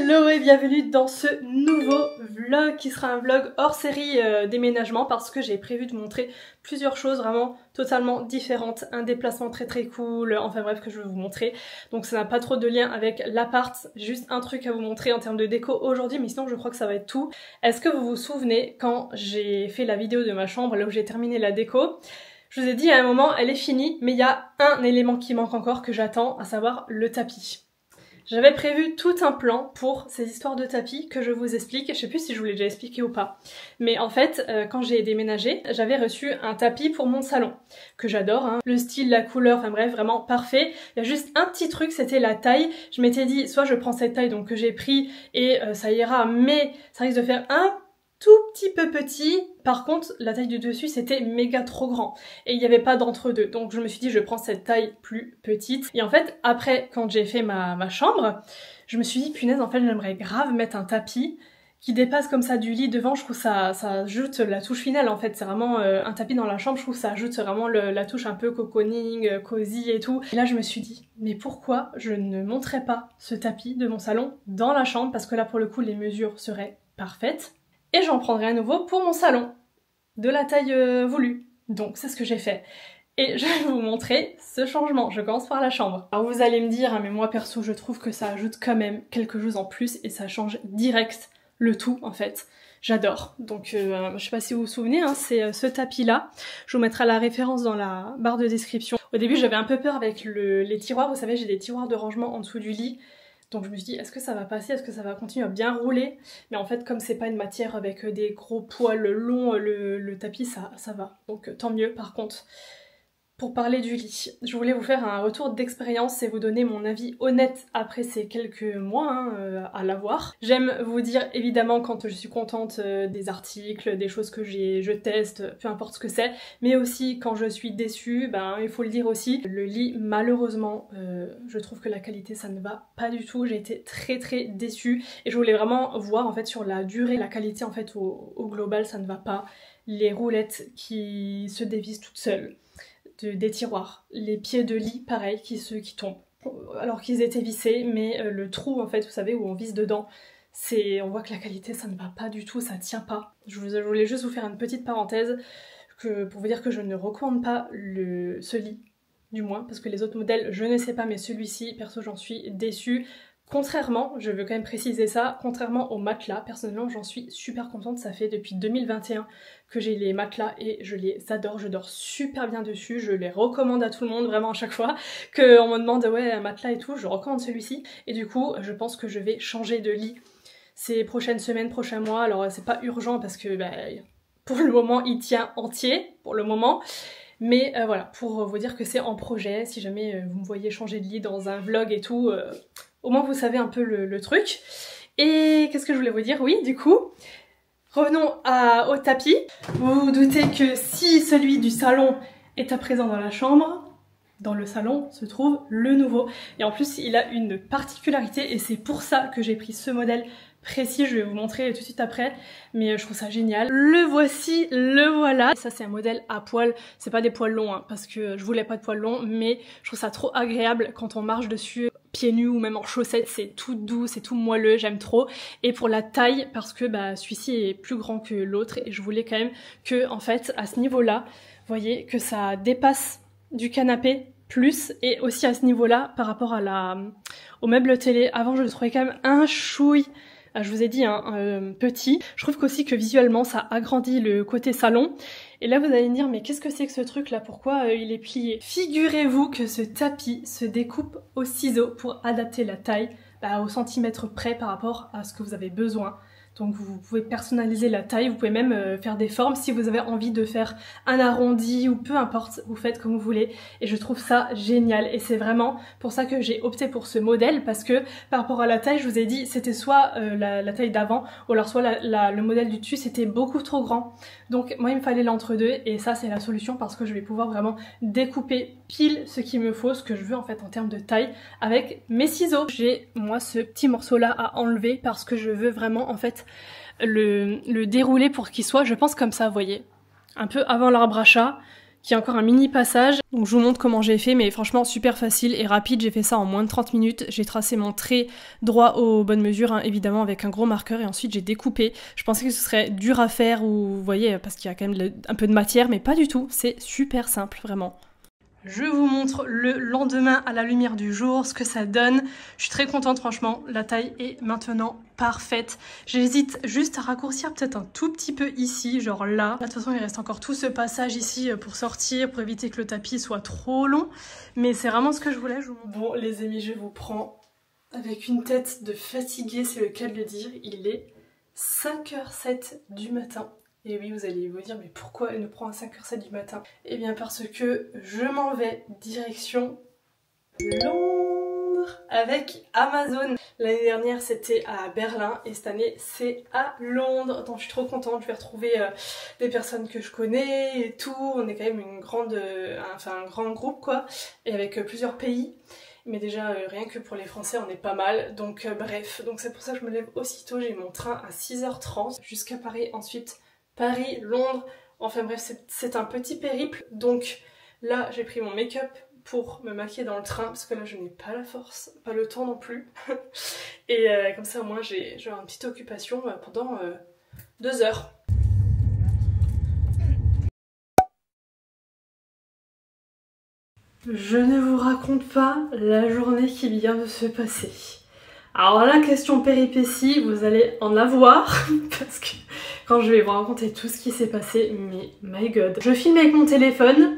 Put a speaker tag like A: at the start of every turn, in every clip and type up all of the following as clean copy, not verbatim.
A: Hello et bienvenue dans ce nouveau vlog qui sera un vlog hors série déménagement parce que j'ai prévu de montrer plusieurs choses vraiment totalement différentes, un déplacement très cool, enfin bref que je vais vous montrer. Donc ça n'a pas trop de lien avec l'appart, juste un truc à vous montrer en termes de déco aujourd'hui, mais sinon je crois que ça va être tout. Est-ce que vous vous souvenez quand j'ai fait la vidéo de ma chambre, là où j'ai terminé la déco? Je vous ai dit à un moment elle est finie, mais il y a un élément qui manque encore que j'attends, à savoir le tapis. J'avais prévu tout un plan pour ces histoires de tapis que je vous explique, je sais plus si je vous l'ai déjà expliqué ou pas. Mais en fait, quand j'ai déménagé, j'avais reçu un tapis pour mon salon, que j'adore, hein. Le style, la couleur, enfin bref, vraiment parfait. Il y a juste un petit truc, c'était la taille. Je m'étais dit, soit je prends cette taille donc que j'ai pris et ça ira, mais ça risque de faire un tout petit peu petit. Par contre, la taille du dessus, c'était méga trop grand. Et il n'y avait pas d'entre-deux. Donc je me suis dit, je prends cette taille plus petite. Et en fait, après, quand j'ai fait ma chambre, je me suis dit, punaise, en fait, j'aimerais grave mettre un tapis qui dépasse comme ça du lit devant. Je trouve ça ajoute la touche finale, en fait. C'est vraiment un tapis dans la chambre. Je trouve que ça ajoute vraiment la touche un peu cocooning, cosy et tout. Et là, je me suis dit, mais pourquoi je ne monterais pas ce tapis de mon salon dans la chambre? Parce que là, pour le coup, les mesures seraient parfaites. Et j'en prendrai à nouveau pour mon salon, de la taille voulue. Donc c'est ce que j'ai fait. Et je vais vous montrer ce changement. Je commence par la chambre. Alors vous allez me dire, hein, mais moi perso je trouve que ça ajoute quand même quelque chose en plus et ça change direct le tout en fait. J'adore. Donc je sais pas si vous vous souvenez, hein, c'est ce tapis là. Je vous mettrai la référence dans la barre de description. Au début j'avais un peu peur avec les tiroirs, vous savez j'ai des tiroirs de rangement en dessous du lit. Donc je me suis dit, est-ce que ça va passer? Est-ce que ça va continuer à bien rouler? Mais en fait, comme c'est pas une matière avec des gros poils longs, le tapis, ça va. Donc tant mieux. Par contre, pour parler du lit, je voulais vous faire un retour d'expérience et vous donner mon avis honnête après ces quelques mois hein, à l'avoir. J'aime vous dire évidemment quand je suis contente des articles, des choses que je teste, peu importe ce que c'est, mais aussi quand je suis déçue, ben il faut le dire aussi. Le lit, malheureusement, je trouve que la qualité ça ne va pas du tout. J'ai été très déçue et je voulais vraiment voir en fait sur la durée, la qualité en fait au global ça ne va pas. Les roulettes qui se dévissent toutes seules. Des tiroirs, les pieds de lit pareil qui tombent alors qu'ils étaient vissés, mais le trou en fait vous savez où on visse dedans, on voit que la qualité ça ne va pas du tout, ça tient pas. Je voulais juste vous faire une petite parenthèse pour vous dire que je ne recommande pas ce lit, du moins parce que les autres modèles je ne sais pas, mais celui-ci perso j'en suis déçue. Contrairement, je veux quand même préciser ça, contrairement au matelas, personnellement j'en suis super contente, ça fait depuis 2021 que j'ai les matelas et je les adore, je dors super bien dessus, je les recommande à tout le monde vraiment à chaque fois qu'on me demande ouais un matelas et tout, je recommande celui-ci et du coup je pense que je vais changer de lit ces prochaines semaines, prochains mois, alors c'est pas urgent parce que bah, pour le moment il tient entier, pour le moment. Mais voilà, pour vous dire que c'est en projet, si jamais vous me voyez changer de lit dans un vlog et tout, au moins vous savez un peu le truc. Et qu'est-ce que je voulais vous dire? Oui, du coup, revenons au tapis. Vous vous doutez que si celui du salon est à présent dans la chambre, dans le salon se trouve le nouveau. Et en plus, il a une particularité et c'est pour ça que j'ai pris ce modèle précis, je vais vous montrer tout de suite après, mais je trouve ça génial. Le voici, le voilà. Et ça c'est un modèle à poils, c'est pas des poils longs hein, parce que je voulais pas de poils longs, mais je trouve ça trop agréable quand on marche dessus pieds nus ou même en chaussettes, c'est tout doux, c'est tout moelleux, j'aime trop. Et pour la taille, parce que bah, celui-ci est plus grand que l'autre et je voulais quand même que en fait à ce niveau-là, vous voyez que ça dépasse du canapé plus et aussi à ce niveau-là par rapport au meuble télé. Avant je le trouvais quand même un chouille. Je vous ai dit, hein, petit. Je trouve qu'aussi que visuellement, ça agrandit le côté salon. Et là, vous allez me dire, mais qu'est-ce que c'est que ce truc-là? Pourquoi il est plié? Figurez-vous que ce tapis se découpe au ciseau pour adapter la taille au centimètre près par rapport à ce que vous avez besoin. Donc vous pouvez personnaliser la taille, vous pouvez même faire des formes si vous avez envie de faire un arrondi ou peu importe, vous faites comme vous voulez. Et je trouve ça génial et c'est vraiment pour ça que j'ai opté pour ce modèle parce que par rapport à la taille, je vous ai dit, c'était soit la taille d'avant ou alors soit le modèle du dessus, c'était beaucoup trop grand. Donc moi il me fallait l'entre-deux et ça c'est la solution parce que je vais pouvoir vraiment découper pile ce qu'il me faut, ce que je veux en fait en termes de taille avec mes ciseaux. J'ai moi ce petit morceau là à enlever parce que je veux vraiment en fait le dérouler pour qu'il soit, je pense comme ça, vous voyez, un peu avant l'arbre à chat, qui est encore un mini passage. Donc je vous montre comment j'ai fait, mais franchement super facile et rapide. J'ai fait ça en moins de 30 minutes. J'ai tracé mon trait droit aux bonnes mesures, hein, évidemment avec un gros marqueur, et ensuite j'ai découpé. Je pensais que ce serait dur à faire, ou vous voyez, parce qu'il y a quand même un peu de matière, mais pas du tout. C'est super simple, vraiment. Je vous montre le lendemain à la lumière du jour, ce que ça donne. Je suis très contente, franchement. La taille est maintenant parfaite. J'hésite juste à raccourcir peut-être un tout petit peu ici, genre là. De toute façon, il reste encore tout ce passage ici pour sortir, pour éviter que le tapis soit trop long. Mais c'est vraiment ce que je voulais. Bon, les amis, je vous prends avec une tête de fatiguée, c'est le cas de le dire. Il est 5h07 du matin. Et oui, vous allez vous dire, mais pourquoi elle nous prend à 5h07 du matin? Eh bien parce que je m'en vais direction Londres avec Amazon. L'année dernière c'était à Berlin et cette année c'est à Londres. Donc je suis trop contente, je vais retrouver des personnes que je connais et tout. On est quand même un grand groupe quoi, et avec plusieurs pays. Mais déjà rien que pour les Français on est pas mal. Donc bref, donc c'est pour ça que je me lève aussitôt. J'ai mon train à 6h30 jusqu'à Paris, ensuite Paris, Londres, enfin bref c'est un petit périple. Donc là j'ai pris mon make-up pour me maquiller dans le train parce que là je n'ai pas la force, pas le temps non plus. Et comme ça au moins j'ai une petite occupation pendant 2 heures. Je ne vous raconte pas la journée qui vient de se passer. Alors là, question péripétie, vous allez en avoir, parce que quand je vais vous raconter tout ce qui s'est passé, mais my god. Je filme avec mon téléphone,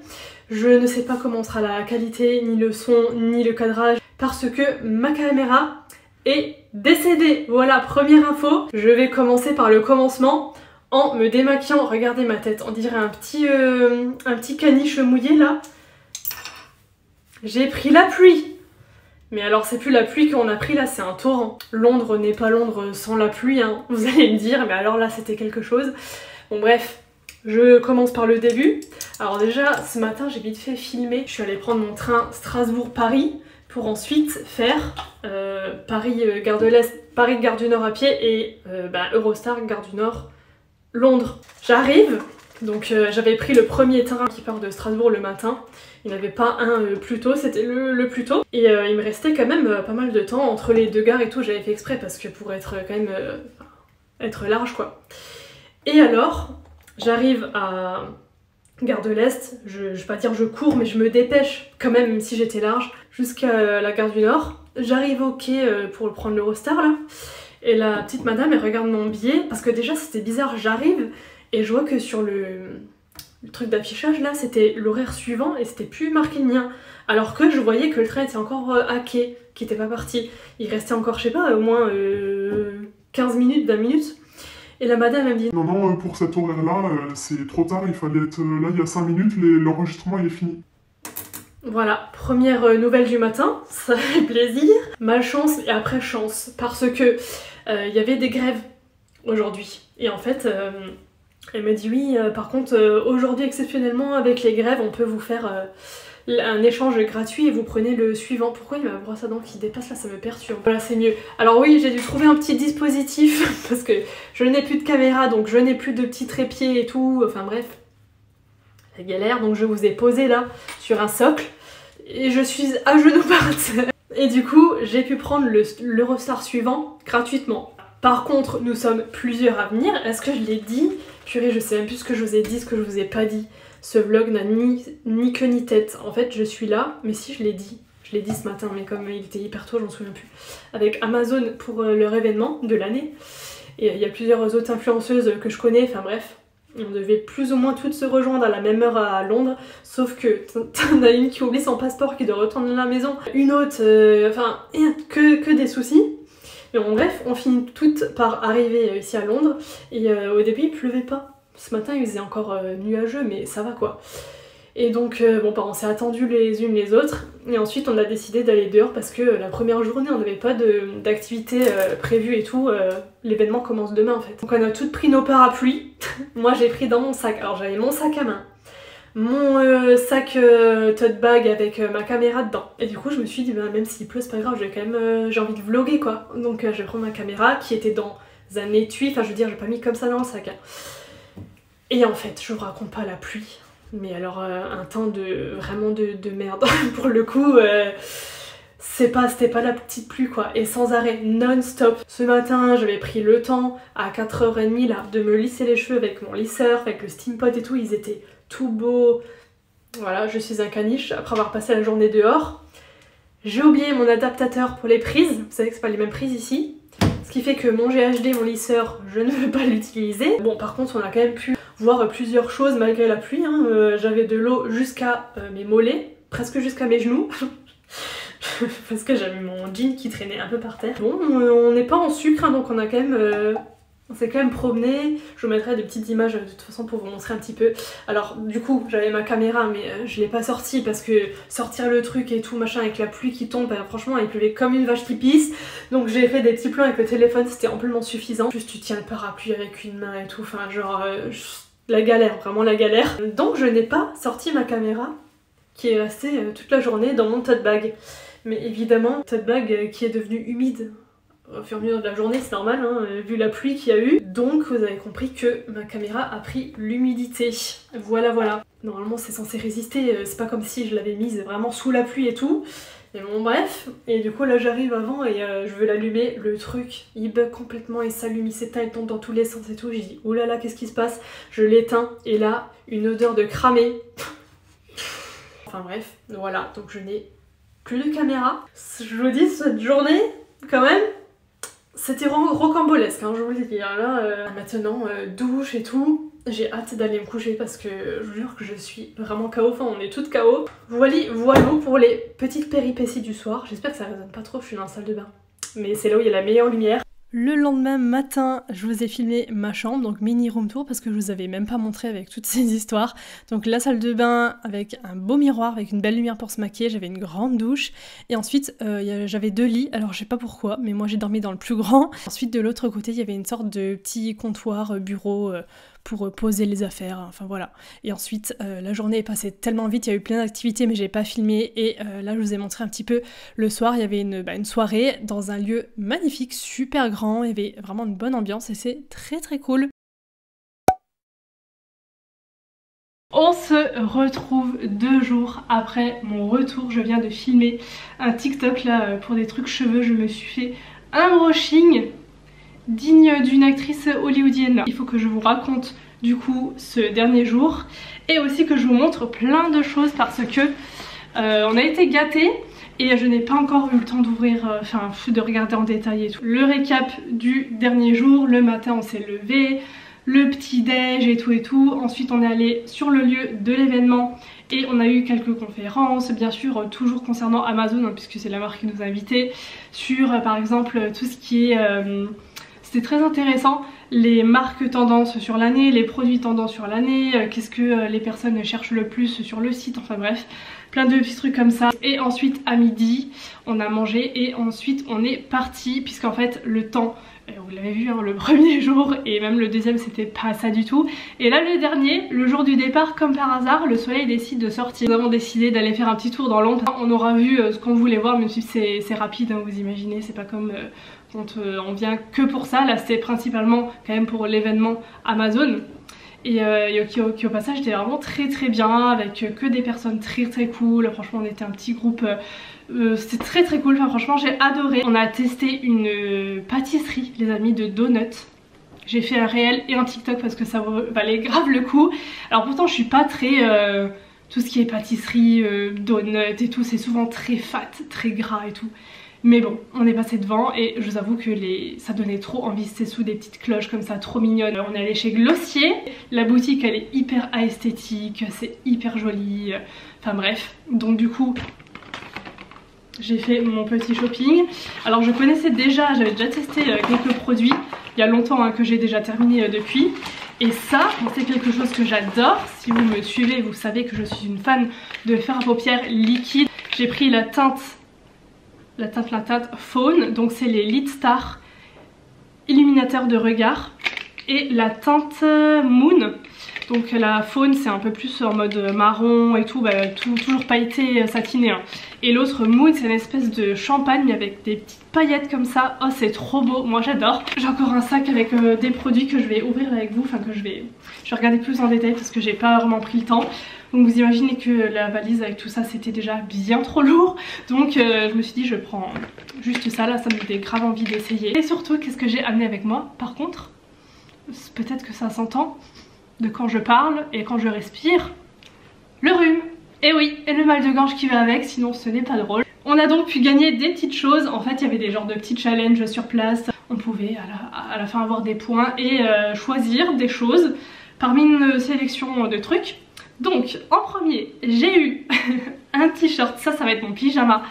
A: je ne sais pas comment sera la qualité, ni le son, ni le cadrage, parce que ma caméra est décédée. Voilà, première info. Je vais commencer par le commencement, en me démaquillant. Regardez ma tête, on dirait un petit caniche mouillé là. J'ai pris la pluie. Mais alors c'est plus la pluie qu'on a pris là, c'est un torrent. Londres n'est pas Londres sans la pluie, hein, vous allez me dire, mais alors là c'était quelque chose. Bon bref, je commence par le début. Alors déjà, ce matin j'ai vite fait filmer. Je suis allée prendre mon train Strasbourg-Paris pour ensuite faire Paris-Gare de l'Est, Paris-Gare du Nord à pied et Eurostar, Gare du Nord, Londres. J'arrive, donc j'avais pris le premier train qui part de Strasbourg le matin. Il n'y en avait pas un plus tôt, c'était le plus tôt. Et il me restait quand même pas mal de temps entre les deux gares et tout, j'avais fait exprès parce que pour être quand même être large quoi. Et alors, j'arrive à Gare de l'Est, je vais pas dire je cours, mais je me dépêche quand même si j'étais large, jusqu'à la Gare du Nord. J'arrive au quai pour prendre l'Eurostar là, et la petite madame elle regarde mon billet, parce que déjà c'était bizarre, j'arrive et je vois que sur le truc d'affichage là c'était l'horaire suivant et c'était plus marqué le mien, alors que je voyais que le train était encore à quai, qui était pas parti. Il restait encore je sais pas au moins 15 minutes, 20 minutes, et la madame elle me dit
B: non pour cet horaire là c'est trop tard, il fallait être là il y a 5 minutes, l'enregistrement il est fini.
A: Voilà, première nouvelle du matin, ça fait plaisir. Malchance et après chance, parce que il y avait des grèves aujourd'hui et en fait elle me dit oui, par contre aujourd'hui exceptionnellement avec les grèves on peut vous faire un échange gratuit et vous prenez le suivant. Pourquoi il y a ma brosse à dents qui dépasse là, ça me perturbe. Voilà, c'est mieux. Alors oui, j'ai dû trouver un petit dispositif parce que je n'ai plus de caméra, donc je n'ai plus de petits trépieds et tout, enfin bref, la galère. Donc je vous ai posé là sur un socle et je suis à genoux par terre. Et du coup j'ai pu prendre l'Eurostar suivant gratuitement. Par contre, nous sommes plusieurs à venir. Est-ce que je l'ai dit? Purée, je sais même plus ce que je vous ai dit, ce que je vous ai pas dit. Ce vlog n'a ni queue ni tête. En fait, je suis là, mais si je l'ai dit. Je l'ai dit ce matin, mais comme il était hyper tôt, j'en souviens plus. Avec Amazon pour leur événement de l'année. Et il y a plusieurs autres influenceuses que je connais, enfin bref. On devait plus ou moins toutes se rejoindre à la même heure à Londres, sauf que t'en as une qui oublie son passeport, qui doit retourner à la maison. Une autre, enfin, que des soucis. Mais bon, bref, on finit toutes par arriver ici à Londres, et au début il pleuvait pas. Ce matin il faisait encore nuageux, mais ça va quoi. Et donc bon bah on s'est attendu les unes les autres, et ensuite on a décidé d'aller dehors parce que la première journée on n'avait pas d'activité prévue et tout, l'événement commence demain en fait. Donc on a toutes pris nos parapluies, moi j'ai pris dans mon sac, alors j'avais mon sac à main, mon sac tote bag avec ma caméra dedans. Et du coup je me suis dit bah, même s'il pleut c'est pas grave, j'ai envie de vlogger quoi. Donc je vais prendre ma caméra qui était dans un étui, enfin je veux dire j'ai pas mis comme ça dans le sac. Hein. Et en fait je vous raconte pas la pluie. Mais alors un temps de vraiment de merde pour le coup. C'était pas la petite pluie quoi, et sans arrêt, non-stop. Ce matin, j'avais pris le temps à 4h30 là de me lisser les cheveux avec mon lisseur, avec le Steampod et tout, ils étaient tout beaux. Voilà, je suis un caniche après avoir passé la journée dehors. J'ai oublié mon adaptateur pour les prises, vous savez que c'est pas les mêmes prises ici. Ce qui fait que mon GHD, mon lisseur, je ne veux pas l'utiliser. Bon, par contre, on a quand même pu voir plusieurs choses malgré la pluie. Hein. J'avais de l'eau jusqu'à mes mollets, presque jusqu'à mes genoux. Parce que j'avais mon jean qui traînait un peu par terre. Bon, on n'est pas en sucre, hein, donc on a quand même... on s'est quand même promené. Je vous mettrai des petites images de toute façon pour vous montrer un petit peu. Alors du coup j'avais ma caméra mais je l'ai pas sortie parce que sortir le truc et tout machin avec la pluie qui tombe, franchement il pleuvait comme une vache qui pisse. Donc j'ai fait des petits plans avec le téléphone, c'était amplement suffisant. Juste tu tiens le parapluie avec une main et tout, enfin genre la galère, vraiment la galère. Donc je n'ai pas sorti ma caméra qui est restée toute la journée dans mon tote bag. Mais évidemment, tote bag qui est devenu humide au fur et à mesure de la journée, c'est normal, hein, vu la pluie qu'il y a eu. Donc vous avez compris que ma caméra a pris l'humidité. Voilà, voilà. Normalement c'est censé résister, c'est pas comme si je l'avais mise vraiment sous la pluie et tout. Et bon bref, et du coup là j'arrive avant et je veux l'allumer, le truc il bug complètement et s'allume, il s'éteint, il tombe dans tous les sens et tout. J'ai dit oulala qu'est-ce qui se passe? Je l'éteins et là une odeur de cramé. Enfin bref, voilà, donc je n'ai plus de caméra. Je vous dis, cette journée, quand même, c'était rocambolesque, hein, je vous le dis. Là, maintenant, douche et tout, j'ai hâte d'aller me coucher parce que je vous jure que je suis vraiment KO, enfin on est toutes KO. Voilà pour les petites péripéties du soir. J'espère que ça résonne pas trop, je suis dans la salle de bain. Mais c'est là où il y a la meilleure lumière. Le lendemain matin, je vous ai filmé ma chambre, donc mini room tour, parce que je vous avais même pas montré avec toutes ces histoires. Donc la salle de bain avec un beau miroir, avec une belle lumière pour se maquiller, j'avais une grande douche. Et ensuite, j'avais 2 lits, alors je sais pas pourquoi, mais moi j'ai dormi dans le plus grand. Ensuite, de l'autre côté, il y avait une sorte de petit comptoir, bureau, pour poser les affaires, enfin voilà. Et ensuite, la journée est passée tellement vite, il y a eu plein d'activités mais j'ai pas filmé. Et là, je vous ai montré un petit peu le soir, il y avait une soirée dans un lieu magnifique, super grand, il y avait vraiment une bonne ambiance et c'est très très cool. On se retrouve 2 jours après mon retour, je viens de filmer un TikTok là pour des trucs cheveux, je me suis fait un brushing digne d'une actrice hollywoodienne. Il faut que je vous raconte du coup ce dernier jour et aussi que je vous montre plein de choses parce que on a été gâtés et je n'ai pas encore eu le temps d'ouvrir, de regarder en détail et tout. Le récap du dernier jour, le matin on s'est levé, le petit déj et tout. Ensuite on est allé sur le lieu de l'événement et on a eu quelques conférences, bien sûr toujours concernant Amazon hein, puisque c'est la marque qui nous a invités, sur par exemple tout ce qui est... C'était très intéressant, les marques tendances sur l'année, les produits tendances sur l'année, qu'est-ce que les personnes cherchent le plus sur le site, enfin bref, plein de petits trucs comme ça. Et ensuite à midi, on a mangé et ensuite on est parti, puisqu'en fait le temps, vous l'avez vu hein, le premier jour et même le deuxième c'était pas ça du tout. Et là le dernier, le jour du départ, comme par hasard, le soleil décide de sortir. Nous avons décidé d'aller faire un petit tour dans Londres. On aura vu ce qu'on voulait voir, même si c'est rapide, hein, vous imaginez, c'est pas comme... quand on vient que pour ça, là c'était principalement quand même pour l'événement Amazon. Et qui au passage était vraiment très très bien, avec que des personnes très très cool. Franchement on était un petit groupe, c'était très très cool, enfin, franchement j'ai adoré. On a testé une pâtisserie les amis de donuts. J'ai fait un réel et un TikTok parce que ça valait grave le coup. Alors pourtant je suis pas très... tout ce qui est pâtisserie, donuts et tout, c'est souvent très fat, très gras et tout. Mais bon, on est passé devant et je vous avoue que ça donnait trop envie, c'était sous des petites cloches comme ça, trop mignonnes. On est allé chez Glossier, la boutique elle est hyper esthétique, c'est hyper joli, enfin bref. Donc du coup, j'ai fait mon petit shopping. Alors je connaissais déjà, j'avais déjà testé quelques produits, il y a longtemps hein, que j'ai déjà terminé depuis. Et ça, c'est quelque chose que j'adore. Si vous me suivez, vous savez que je suis une fan de fard à paupières liquide. J'ai pris la teinte Fawn, donc c'est les Lit Star illuminateurs de regard, et la teinte Moon, Donc la faune c'est un peu plus en mode marron et tout, bah, toujours pailleté satiné hein. Et l'autre mood c'est une espèce de champagne mais avec des petites paillettes comme ça. Oh c'est trop beau, moi j'adore. J'ai encore un sac avec des produits que je vais ouvrir avec vous, enfin que je vais regarder plus en détail parce que j'ai pas vraiment pris le temps. Donc vous imaginez que la valise avec tout ça c'était déjà bien trop lourd. Donc je me suis dit je prends juste ça, là ça me fait grave envie d'essayer. Et surtout qu'est-ce que j'ai amené avec moi par contre, peut-être que ça s'entend de quand je parle et quand je respire, le rhume. Et oui, et le mal de gorge qui va avec, sinon ce n'est pas drôle. On a donc pu gagner des petites choses. En fait il y avait des genres de petits challenges sur place. On pouvait à la fin avoir des points et choisir des choses parmi une sélection de trucs. Donc en premier j'ai eu un t-shirt, ça va être mon pyjama.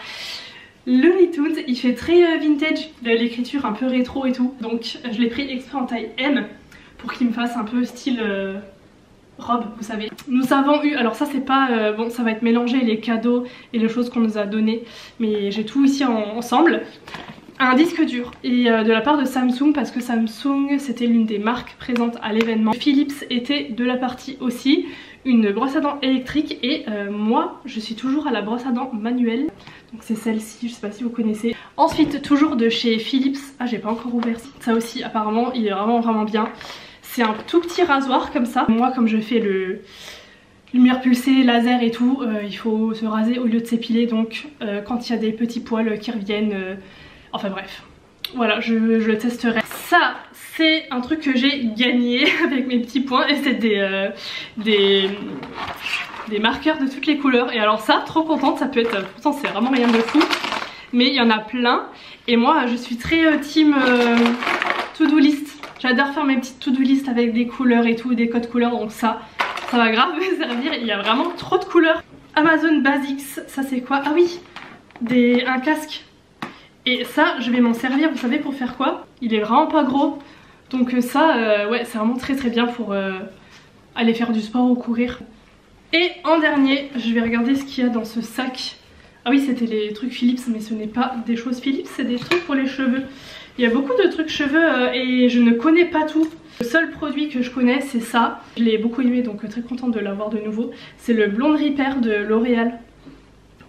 A: Le Looney Tunes, il fait très vintage, l'écriture un peu rétro et tout. Donc je l'ai pris exprès en taille M pour qu'il me fasse un peu style robe, vous savez. Nous avons eu, alors ça c'est pas, bon ça va être mélangé les cadeaux et les choses qu'on nous a données, mais j'ai tout ici ensemble. Un disque dur et de la part de Samsung parce que Samsung c'était l'une des marques présentes à l'événement. Philips était de la partie aussi, une brosse à dents électrique et moi je suis toujours à la brosse à dents manuelle. Donc c'est celle-ci, je sais pas si vous connaissez. Ensuite toujours de chez Philips, ah j'ai pas encore ouvert ça aussi apparemment, il est vraiment bien. C'est un tout petit rasoir comme ça. Moi comme je fais le lumière pulsée, laser et tout, il faut se raser au lieu de s'épiler donc quand il y a des petits poils qui reviennent, enfin bref. Voilà, je le testerai. Ça c'est un truc que j'ai gagné avec mes petits points et c'est des marqueurs de toutes les couleurs. Et alors ça, trop contente, ça peut être, pourtant c'est vraiment rien de fou, mais il y en a plein. Et moi je suis très team to-do list. J'adore faire mes petites to-do list avec des couleurs et tout, des codes couleurs, donc ça va grave me servir. Il y a vraiment trop de couleurs. Amazon Basics, ça c'est quoi? Ah oui, un casque. Et ça, je vais m'en servir, vous savez pour faire quoi? Il est vraiment pas gros. Donc ça, ouais, c'est vraiment très bien pour aller faire du sport ou courir. Et en dernier, je vais regarder ce qu'il y a dans ce sac. Ah oui, c'était les trucs Philips, mais ce n'est pas des choses Philips, c'est des trucs pour les cheveux. Il y a beaucoup de trucs cheveux et je ne connais pas tout. Le seul produit que je connais c'est ça. Je l'ai beaucoup aimé donc très contente de l'avoir de nouveau. C'est le Blonde Repair de L'Oréal.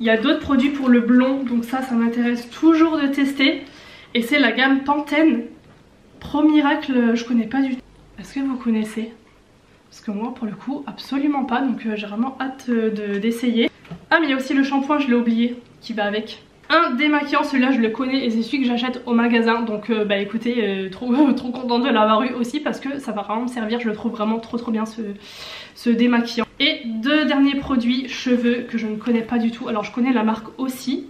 A: Il y a d'autres produits pour le blond donc ça m'intéresse toujours de tester. Et c'est la gamme Pantene Pro Miracle, je connais pas du tout. Est-ce que vous connaissez? Parce que moi pour le coup absolument pas, donc j'ai vraiment hâte d'essayer. Ah mais il y a aussi le shampoing, je l'ai oublié, qui va avec. Un démaquillant, celui-là je le connais et c'est celui que j'achète au magasin. Donc bah écoutez, trop contente de l'avoir eu aussi parce que ça va vraiment me servir. Je le trouve vraiment trop bien ce démaquillant. Et deux derniers produits cheveux que je ne connais pas du tout. Alors je connais la marque aussi,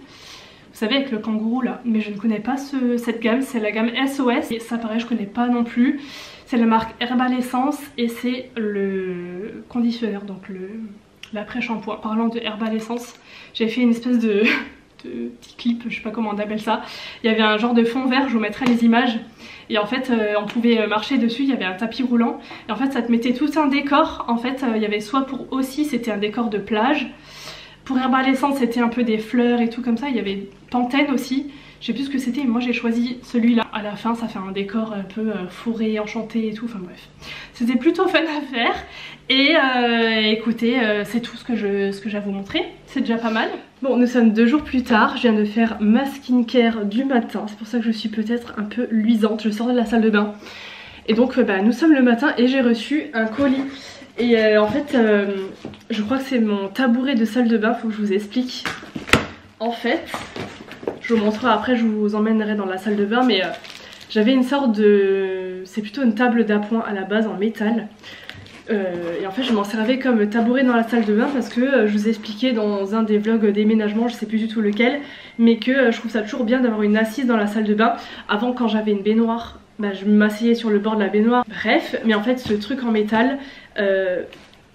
A: vous savez avec le kangourou là, mais je ne connais pas cette gamme. C'est la gamme SOS et ça pareil je connais pas non plus. C'est la marque Herbal Essence et c'est le conditionneur, donc l'après-shampoing. Parlant de Herbal Essence, j'ai fait une espèce de petit clip, je sais pas comment on appelle ça. Il y avait un genre de fond vert, je vous mettrai les images. Et en fait on pouvait marcher dessus, il y avait un tapis roulant. Et en fait ça te mettait tout un décor. En fait il y avait soit pour aussi c'était un décor de plage. Pour Herbal Essence c'était un peu des fleurs et tout comme ça. Il y avait Pantene aussi. Je sais plus ce que c'était, mais moi j'ai choisi celui-là. À la fin ça fait un décor un peu forêt enchantée et tout, enfin bref. C'était plutôt fun à faire. Et écoutez, c'est tout ce que j'ai à vous montrer. C'est déjà pas mal. Bon, nous sommes 2 jours plus tard. Je viens de faire ma skincare du matin. C'est pour ça que je suis peut-être un peu luisante. Je sors de la salle de bain. Et donc bah, nous sommes le matin et j'ai reçu un colis. Et en fait, je crois que c'est mon tabouret de salle de bain. Faut que je vous explique. En fait, je vous montrerai après, je vous emmènerai dans la salle de bain. Mais j'avais une sorte de... C'est plutôt une table d'appoint à la base en métal. Et en fait je m'en servais comme tabouret dans la salle de bain parce que je vous ai expliqué dans un des vlogs déménagement, je sais plus du tout lequel, mais que je trouve ça toujours bien d'avoir une assise dans la salle de bain. Avant quand j'avais une baignoire, bah, je m'asseyais sur le bord de la baignoire. Bref, mais en fait ce truc en métal,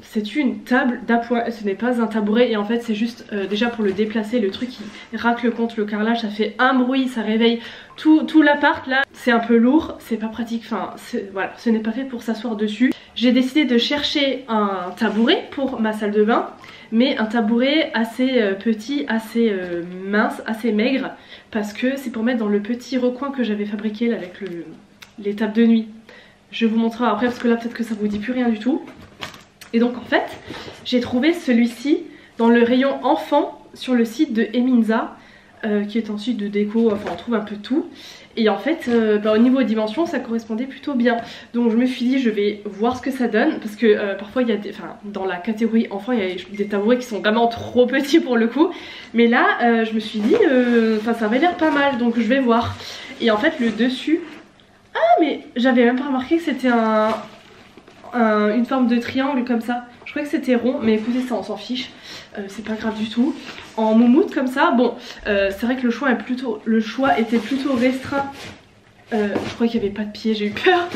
A: c'est une table d'appoint, ce n'est pas un tabouret. Et en fait c'est juste déjà pour le déplacer, le truc il racle contre le carrelage, ça fait un bruit, ça réveille tout l'appart là. C'est un peu lourd, c'est pas pratique, enfin voilà, ce n'est pas fait pour s'asseoir dessus. J'ai décidé de chercher un tabouret pour ma salle de bain, mais un tabouret assez petit, assez mince, assez maigre, parce que c'est pour mettre dans le petit recoin que j'avais fabriqué là, avec les tables de nuit. Je vous montrerai après parce que là peut-être que ça vous dit plus rien du tout. Et donc en fait j'ai trouvé celui-ci dans le rayon enfant sur le site de Eminza, qui est un site de déco, enfin on trouve un peu tout. Et en fait au niveau dimension ça correspondait plutôt bien. Donc je me suis dit je vais voir ce que ça donne. Parce que parfois il y a des, dans la catégorie enfant il y a des tabourets qui sont vraiment trop petits pour le coup. Mais là je me suis dit ça avait l'air pas mal, donc je vais voir. Et en fait le dessus, ah mais j'avais même pas remarqué que c'était une forme de triangle comme ça. Je croyais que c'était rond, mais écoutez ça on s'en fiche, c'est pas grave du tout. En moumoute comme ça, bon c'est vrai que le choix était plutôt restreint. Je crois qu'il n'y avait pas de pied, j'ai eu peur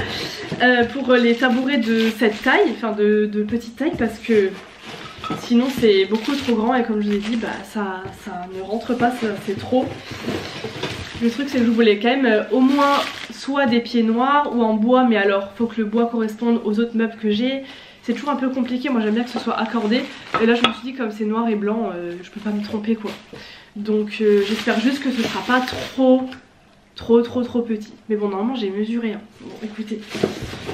A: pour les tabourets de cette taille, enfin de petite taille, parce que sinon c'est beaucoup trop grand et comme je vous ai dit bah ça ne rentre pas, c'est trop. Le truc c'est que je voulais quand même au moins soit des pieds noirs ou en bois, mais alors faut que le bois corresponde aux autres meubles que j'ai. C'est toujours un peu compliqué, moi j'aime bien que ce soit accordé. Et là je me suis dit comme c'est noir et blanc, je peux pas me tromper quoi. Donc j'espère juste que ce sera pas trop petit. Mais bon normalement j'ai mesuré hein. Bon écoutez,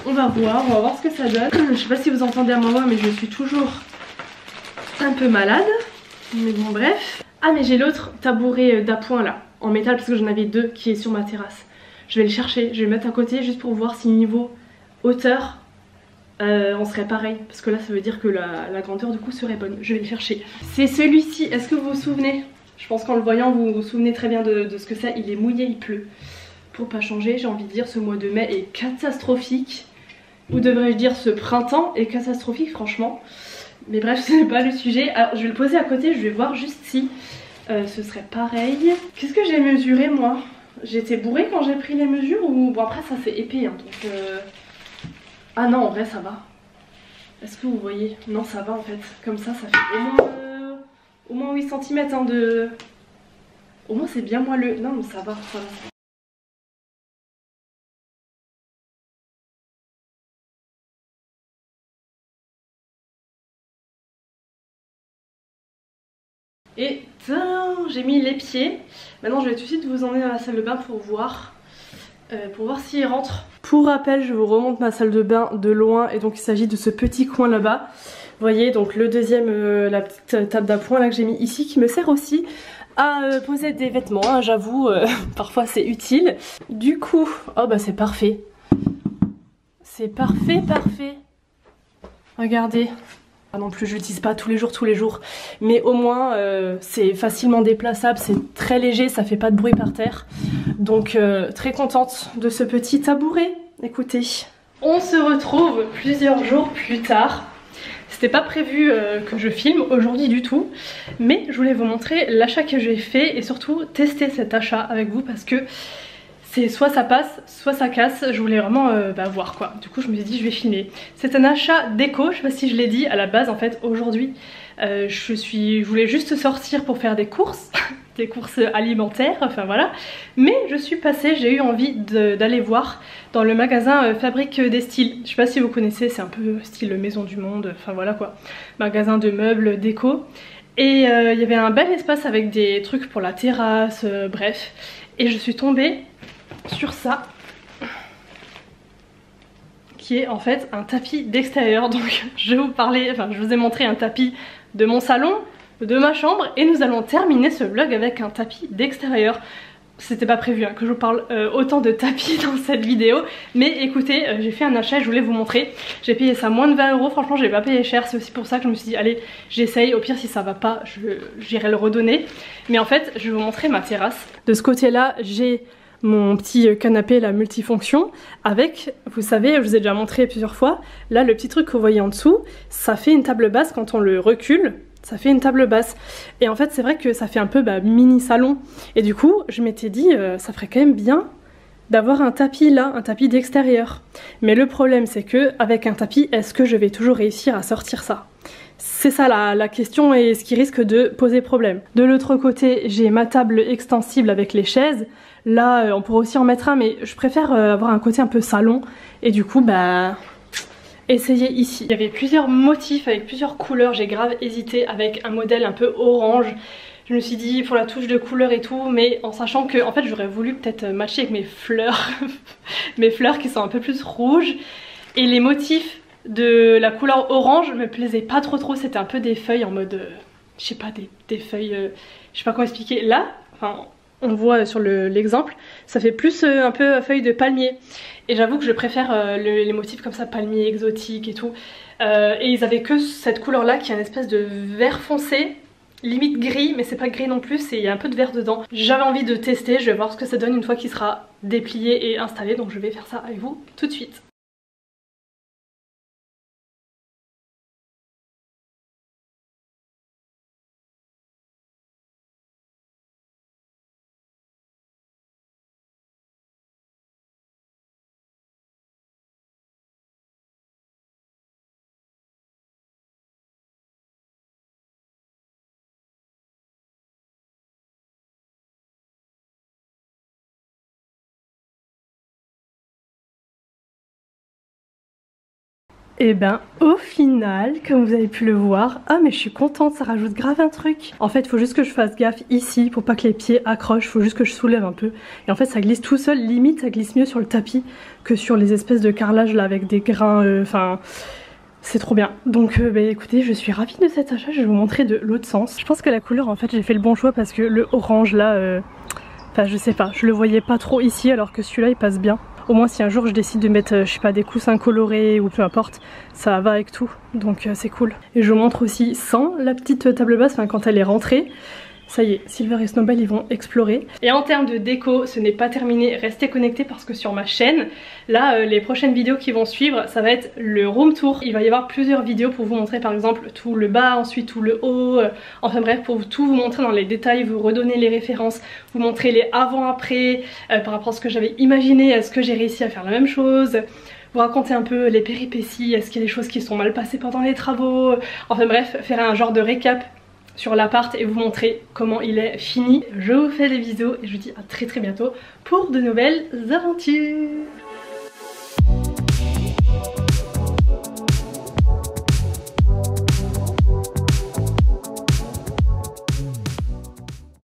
A: on va voir ce que ça donne. Je sais pas si vous entendez à ma voix mais je suis toujours un peu malade. Mais bon bref. Ah mais j'ai l'autre tabouret d'appoint là, en métal parce que j'en avais deux qui est sur ma terrasse. Je vais le chercher, je vais le mettre à côté juste pour voir si niveau hauteur on serait pareil. Parce que là ça veut dire que la grandeur du coup serait bonne. Je vais le chercher. C'est celui-ci, est-ce que vous vous souvenez? Je pense qu'en le voyant vous vous souvenez très bien de ce que c'est. Il est mouillé, il pleut. Pour pas changer, j'ai envie de dire ce mois de mai est catastrophique. Ou devrais-je dire ce printemps est catastrophique franchement. Mais bref ce n'est pas le sujet. Alors je vais le poser à côté, je vais voir juste si ce serait pareil. Qu'est-ce que j'ai mesuré moi? J'étais bourrée quand j'ai pris les mesures ou... Bon après ça c'est épais hein, donc... Ah non en vrai ça va. Est-ce que vous voyez? Non ça va en fait. Comme ça fait au moins 8 cm hein, de... Au moins c'est bien moelleux. Non mais ça va. Et j'ai mis les pieds. Maintenant je vais tout de suite vous emmener dans la salle de bain pour voir s'il rentre. Pour rappel je vous remonte ma salle de bain de loin et donc il s'agit de ce petit coin là-bas. Vous voyez donc le deuxième, la petite table d'appoint là que j'ai mis ici qui me sert aussi à poser des vêtements hein, j'avoue parfois c'est utile. Du coup, oh bah c'est parfait. C'est parfait. Regardez. Ah non plus je l'utilise pas tous les jours mais au moins c'est facilement déplaçable, c'est très léger, ça fait pas de bruit par terre. Donc très contente de ce petit tabouret. Écoutez, on se retrouve plusieurs jours plus tard. C'était pas prévu que je filme aujourd'hui du tout, mais je voulais vous montrer l'achat que j'ai fait et surtout tester cet achat avec vous parce que c'est soit ça passe, soit ça casse. Je voulais vraiment voir quoi. Du coup je me suis dit je vais filmer. C'est un achat déco, je sais pas si je l'ai dit à la base en fait aujourd'hui. Je voulais juste sortir pour faire des courses, des courses alimentaires, enfin voilà. Mais je suis passée, j'ai eu envie d'aller voir dans le magasin Fabrique des Styles. Je sais pas si vous connaissez, c'est un peu style Maison du Monde, enfin voilà quoi. Magasin de meubles déco. Et il y avait un bel espace avec des trucs pour la terrasse, bref. Et je suis tombée sur ça qui est en fait un tapis d'extérieur. Donc je vous ai montré un tapis de mon salon, de ma chambre et nous allons terminer ce vlog avec un tapis d'extérieur. C'était pas prévu hein, que je vous parle autant de tapis dans cette vidéo, mais écoutez j'ai fait un achat et je voulais vous montrer. J'ai payé ça moins de 20 €, franchement j'ai pas payé cher, c'est aussi pour ça que je me suis dit allez j'essaye, au pire si ça va pas j'irai le redonner. Mais en fait je vais vous montrer ma terrasse. De ce côté là j'ai mon petit canapé la multifonction avec, vous savez, je vous ai déjà montré plusieurs fois, là le petit truc que vous voyez en dessous, ça fait une table basse quand on le recule, ça fait une table basse. Et en fait c'est vrai que ça fait un peu mini salon. Et du coup je m'étais dit ça ferait quand même bien d'avoir un tapis là, un tapis d'extérieur. Mais le problème c'est que avec un tapis, est-ce que je vais toujours réussir à sortir ça? C'est ça la question et ce qui risque de poser problème. De l'autre côté j'ai ma table extensible avec les chaises. Là on pourrait aussi en mettre un mais je préfère avoir un côté un peu salon. Et du coup essayer ici. Il y avait plusieurs motifs avec plusieurs couleurs, j'ai grave hésité avec un modèle un peu orange. Je me suis dit pour la touche de couleur et tout, mais en sachant que en fait j'aurais voulu peut-être matcher avec mes fleurs mes fleurs qui sont un peu plus rouges. Et les motifs de la couleur orange me plaisait pas trop, c'était un peu des feuilles en mode, je sais pas, des feuilles, je sais pas comment expliquer. Là, enfin on voit sur l'exemple, ça fait plus un peu feuille de palmier. Et j'avoue que je préfère les motifs comme ça, palmier, exotique et tout. Et ils avaient que cette couleur là qui est une espèce de vert foncé, limite gris, mais c'est pas gris non plus, il y a un peu de vert dedans. J'avais envie de tester, je vais voir ce que ça donne une fois qu'il sera déplié et installé, donc je vais faire ça avec vous tout de suite. Et ben au final, comme vous avez pu le voir, ah mais je suis contente, ça rajoute grave un truc. En fait il faut juste que je fasse gaffe ici pour pas que les pieds accrochent, il faut juste que je soulève un peu. Et en fait ça glisse tout seul, limite ça glisse mieux sur le tapis que sur les espèces de carrelage là avec des grains, enfin... c'est trop bien. Donc bah, écoutez, je suis ravie de cet achat, je vais vous montrer de l'autre sens. Je pense que la couleur en fait j'ai fait le bon choix parce que le orange là, enfin je sais pas, je le voyais pas trop ici alors que celui-là il passe bien. Au moins si un jour je décide de mettre, je sais pas, des coussins colorés ou peu importe, ça va avec tout, donc c'est cool. Et je vous montre aussi sans la petite table basse, enfin quand elle est rentrée. Ça y est, Silver et Snowbell ils vont explorer. Et en termes de déco, ce n'est pas terminé, restez connectés parce que sur ma chaîne, là les prochaines vidéos qui vont suivre, ça va être le room tour. Il va y avoir plusieurs vidéos pour vous montrer par exemple tout le bas, ensuite tout le haut, enfin bref pour tout vous montrer dans les détails, vous redonner les références, vous montrer les avant-après, par rapport à ce que j'avais imaginé, est-ce que j'ai réussi à faire la même chose, vous raconter un peu les péripéties, est-ce qu'il y a des choses qui sont mal passées pendant les travaux, enfin bref, faire un genre de récap sur l'appart et vous montrer comment il est fini. Je vous fais des bisous et je vous dis à très bientôt pour de nouvelles aventures.